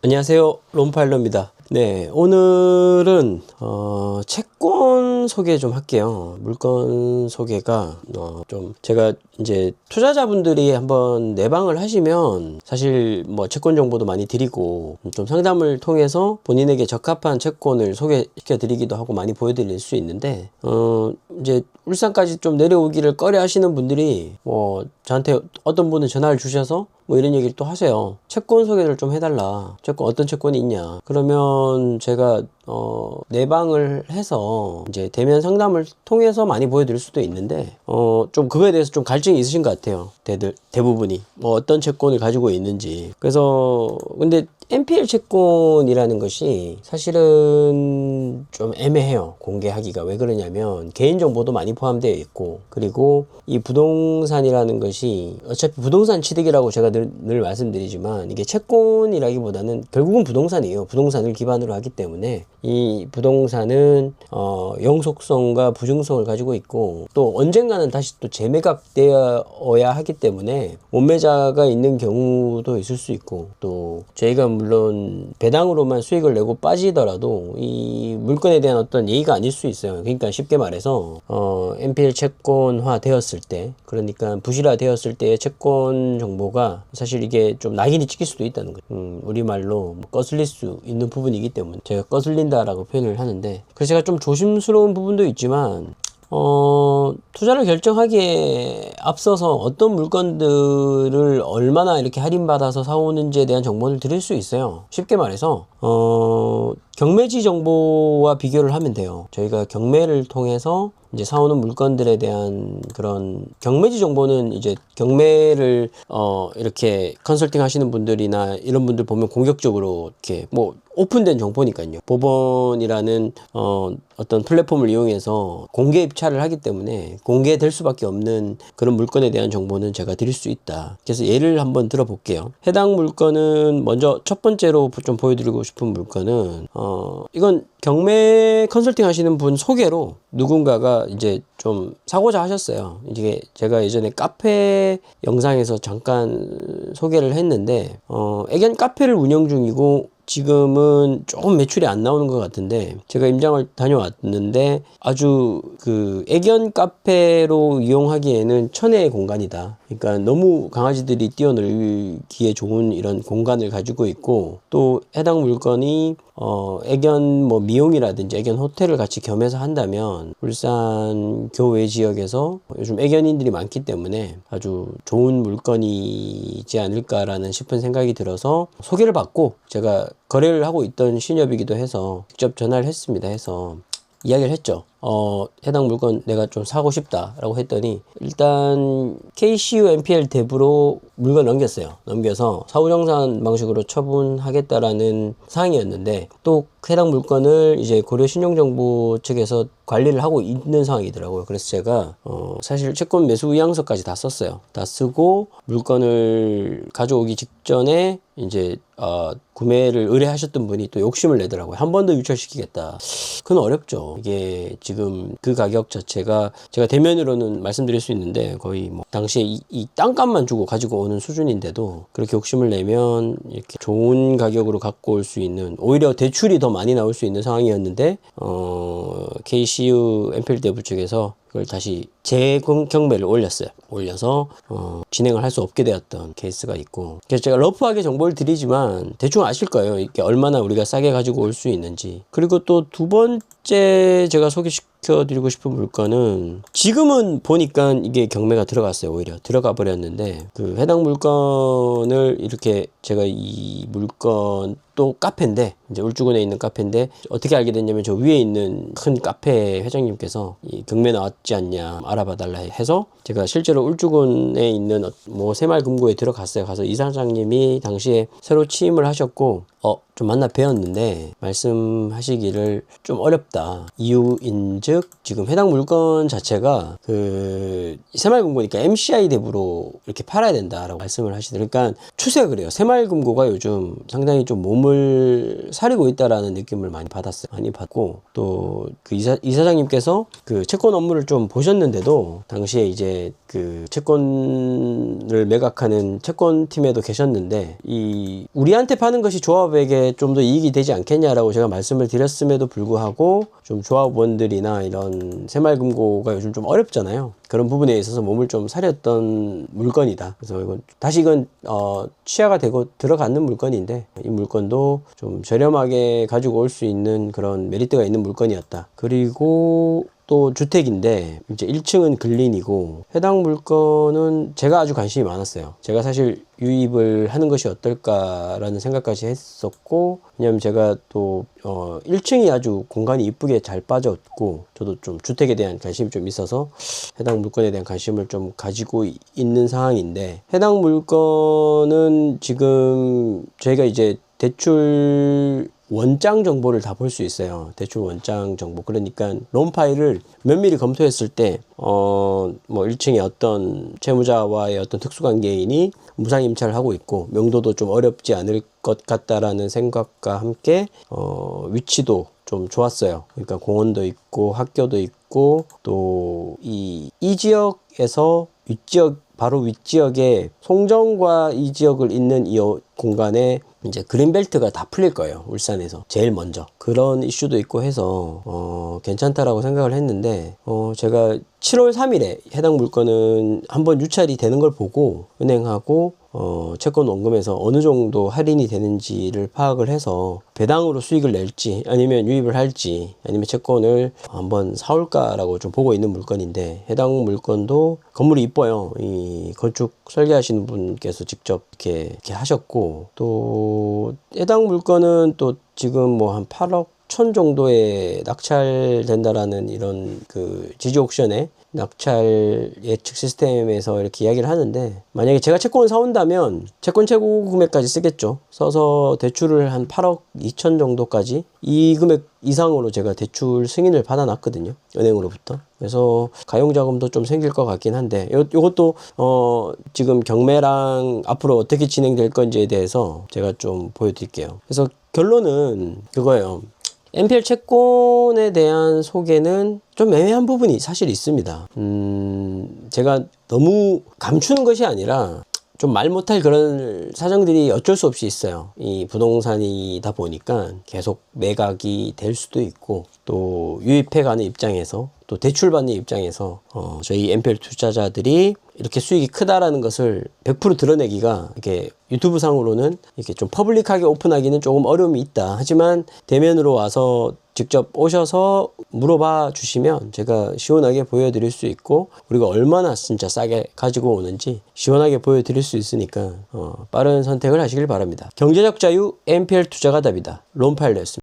안녕하세요, 롬파일러입니다. 네, 오늘은 채권 소개 좀 할게요. 물건 소개가 좀 제가 이제 투자자분들이 한번 내방을 하시면 사실 뭐 채권 정보도 많이 드리고 좀 상담을 통해서 본인에게 적합한 채권을 소개시켜 드리기도 하고 많이 보여드릴 수 있는데 이제 울산까지 좀 내려오기를 꺼려 하시는 분들이 뭐 저한테 어떤 분은 전화를 주셔서 뭐 이런 얘기를 또 하세요. 채권 소개를 좀 해달라. 채권 어떤 채권이 있냐. 그러면 제가 내방을 해서 이제 대면 상담을 통해서 많이 보여드릴 수도 있는데 좀 그거에 대해서 좀 갈증이 있으신 것 같아요. 대부분이 뭐 어떤 채권을 가지고 있는지. 그래서 근데 NPL 채권이라는 것이 사실은 좀 애매해요. 공개하기가. 왜 그러냐면 개인정보도 많이 포함되어 있고, 그리고 이 부동산이라는 것이 어차피 부동산 취득이라고 제가 늘 말씀드리지만 이게 채권이라기보다는 결국은 부동산이에요. 부동산을 기반으로 하기 때문에 이 부동산은 영속성과 부증성을 가지고 있고, 또 언젠가는 다시 또 재매각되어야 하기 때문에 원매자가 있는 경우도 있을 수 있고, 또 저희가 물론 배당으로만 수익을 내고 빠지더라도 이 물건에 대한 어떤 예의가 아닐 수 있어요. 그러니까 쉽게 말해서 NPL 채권화 되었을 때, 그러니까 부실화 되었을 때의 채권 정보가 사실 이게 좀 낙인이 찍힐 수도 있다는 거예요. 우리말로 거슬릴 수 있는 부분이기 때문에 제가 거슬린다라고 표현을 하는데, 그래서 제가 좀 조심스러운 부분도 있지만 투자를 결정하기에 앞서서 어떤 물건들을 얼마나 이렇게 할인받아서 사오는지에 대한 정보를 드릴 수 있어요. 쉽게 말해서 경매지 정보와 비교를 하면 돼요. 저희가 경매를 통해서 이제 사오는 물건들에 대한 그런 경매지 정보는 이제 경매를 이렇게 컨설팅 하시는 분들이나 이런 분들 보면 공격적으로 이렇게 뭐 오픈된 정보니까요. 법원이라는 어떤 플랫폼을 이용해서 공개 입찰을 하기 때문에 공개될 수밖에 없는 그런 물건에 대한 정보는 제가 드릴 수 있다. 그래서 예를 한번 들어볼게요. 해당 물건은 먼저 첫 번째로 좀 보여드리고 싶은 물건은 이건 경매 컨설팅 하시는 분 소개로 누군가가 이제 좀 사고자 하셨어요. 이게 제가 예전에 카페 영상에서 잠깐 소개를 했는데 애견 카페를 운영 중이고 지금은 조금 매출이 안 나오는 것 같은데, 제가 임장을 다녀왔는데 아주 그 애견 카페로 이용하기에는 천혜의 공간이다. 그러니까 너무 강아지들이 뛰어놀기에 좋은 이런 공간을 가지고 있고, 또 해당 물건이 애견 뭐 미용이라든지 애견 호텔을 같이 겸해서 한다면 울산 교외 지역에서 요즘 애견인들이 많기 때문에 아주 좋은 물건이지 않을까라는 싶은 생각이 들어서 소개를 받고, 제가 거래를 하고 있던 신협이기도 해서 직접 전화를 했습니다. 해서 이야기를 했죠. 해당 물건 내가 좀 사고 싶다 라고 했더니 일단 KCU NPL 대부로 물건 넘겼어요. 넘겨서 사후정산 방식으로 처분하겠다라는 사항이었는데, 또 해당 물건을 이제 고려신용정보 측에서 관리를 하고 있는 상황이더라고요. 그래서 제가 사실 채권 매수 의향서까지 다 썼어요. 다 쓰고 물건을 가져오기 직전에 이제 구매를 의뢰하셨던 분이 또 욕심을 내더라고요. 한 번 더 유찰시키겠다. 그건 어렵죠. 이게 지금 그 가격 자체가 제가 대면으로는 말씀드릴 수 있는데 거의 뭐 당시에 이 땅값만 주고 가지고 오는 수준인데도 그렇게 욕심을 내면 이렇게 좋은 가격으로 갖고 올 수 있는, 오히려 대출이 더 많이 나올 수 있는 상황이었는데 KCU NPL 대부 측에서 그걸 다시 재경매를 올렸어요. 올려서 진행을 할 수 없게 되었던 케이스가 있고, 그래서 제가 러프하게 정보를 드리지만 대충 아실 거예요. 이게 얼마나 우리가 싸게 가지고 올 수 있는지. 그리고 또 두 번째 제가 소개시켜 드리고 싶은 물건은, 지금은 보니까 이게 경매가 들어갔어요. 오히려 들어가 버렸는데, 그 해당 물건을 이렇게 제가 이 물건 또 카페인데, 이제 울주군에 있는 카페인데 어떻게 알게 됐냐면 저 위에 있는 큰 카페 회장님께서 이 경매 나왔지 않냐 알아봐 달라 해서 제가 실제로 울주군에 있는 뭐 새마을금고에 들어갔어요. 가서 이사장님이 당시에 새로 취임을 하셨고 좀 만나 뵈었는데 말씀하시기를 좀 어렵다. 이유인즉 지금 해당 물건 자체가 그 새마을금고니까 MCI 대부로 이렇게 팔아야 된다라고 말씀을 하시더라고요. 그러니까 추세가 그래요. 새마을금고가 요즘 상당히 좀 몸을 사리고 있다라는 느낌을 많이 받았어요. 많이 받고, 또 그 이사장님께서 그 채권 업무를 좀 보셨는데도 당시에 이제 그 채권을 매각하는 채권팀에도 계셨는데, 이 우리한테 파는 것이 조합 조합에게 좀 더 이익이 되지 않겠냐라고 제가 말씀을 드렸음에도 불구하고 좀 조합원들이나 이런 새마을금고가 요즘 좀 어렵잖아요. 그런 부분에 있어서 몸을 좀 사렸던 물건이다. 그래서 이건 취하가 되고 들어가는 물건인데, 이 물건도 좀 저렴하게 가지고 올 수 있는 그런 메리트가 있는 물건이었다. 그리고 또 주택인데 이제 1층은 근린이고, 해당 물건은 제가 아주 관심이 많았어요. 제가 사실 유입을 하는 것이 어떨까라는 생각까지 했었고, 왜냐면 제가 또 1층이 아주 공간이 이쁘게 잘 빠졌고, 저도 좀 주택에 대한 관심이 좀 있어서 해당 물건에 대한 관심을 좀 가지고 있는 상황인데, 해당 물건은 지금 저희가 이제 대출 원장 정보를 다 볼 수 있어요. 대출 원장 정보. 그러니까 론 파일을 면밀히 검토했을 때, 뭐 1층에 어떤 채무자와의 어떤 특수관계인이 무상 임차를 하고 있고, 명도도 좀 어렵지 않을 것 같다라는 생각과 함께, 위치도 좀 좋았어요. 그러니까 공원도 있고, 학교도 있고, 또 이 지역에서 윗지역, 바로 윗지역에 송정과 이 지역을 잇는 이 공간에 이제 그린벨트가 다 풀릴 거예요. 울산에서 제일 먼저 그런 이슈도 있고 해서 괜찮다라고 생각을 했는데, 제가 7월 3일에 해당 물건은 한번 유찰이 되는 걸 보고 은행하고 채권 원금에서 어느 정도 할인이 되는지를 파악을 해서 배당으로 수익을 낼지, 아니면 유입을 할지, 아니면 채권을 한번 사올까라고 좀 보고 있는 물건인데, 해당 물건도 건물이 이뻐요. 이 건축 설계하시는 분께서 직접 이렇게 하셨고, 또 해당 물건은 또 지금 뭐 한 8억 1천 정도에 낙찰된다라는 이런 그 지지 옥션에 낙찰 예측 시스템에서 이렇게 이야기를 하는데, 만약에 제가 채권을 사온다면 채권 최고 금액까지 쓰겠죠. 써서 대출을 한 8억 2천 정도까지, 이 금액 이상으로 제가 대출 승인을 받아놨거든요, 은행으로부터. 그래서 가용자금도 좀 생길 것 같긴 한데, 요것도 지금 경매랑 앞으로 어떻게 진행될 건지에 대해서 제가 좀 보여드릴게요. 그래서 결론은 그거예요. NPL 채권에 대한 소개는 좀 애매한 부분이 사실 있습니다. 제가 너무 감추는 것이 아니라 좀 말 못할 그런 사정들이 어쩔 수 없이 있어요. 이 부동산이다 보니까 계속 매각이 될 수도 있고, 또 유입해가는 입장에서, 또 대출받는 입장에서 저희 NPL 투자자들이 이렇게 수익이 크다라는 것을 100% 드러내기가, 이렇게 유튜브 상으로는 이렇게 좀 퍼블릭하게 오픈하기는 조금 어려움이 있다. 하지만 대면으로 와서 직접 오셔서 물어봐 주시면 제가 시원하게 보여드릴 수 있고, 우리가 얼마나 진짜 싸게 가지고 오는지 시원하게 보여드릴 수 있으니까 빠른 선택을 하시길 바랍니다. 경제적 자유 NPL 투자가 답이다. 론파일러였습니다.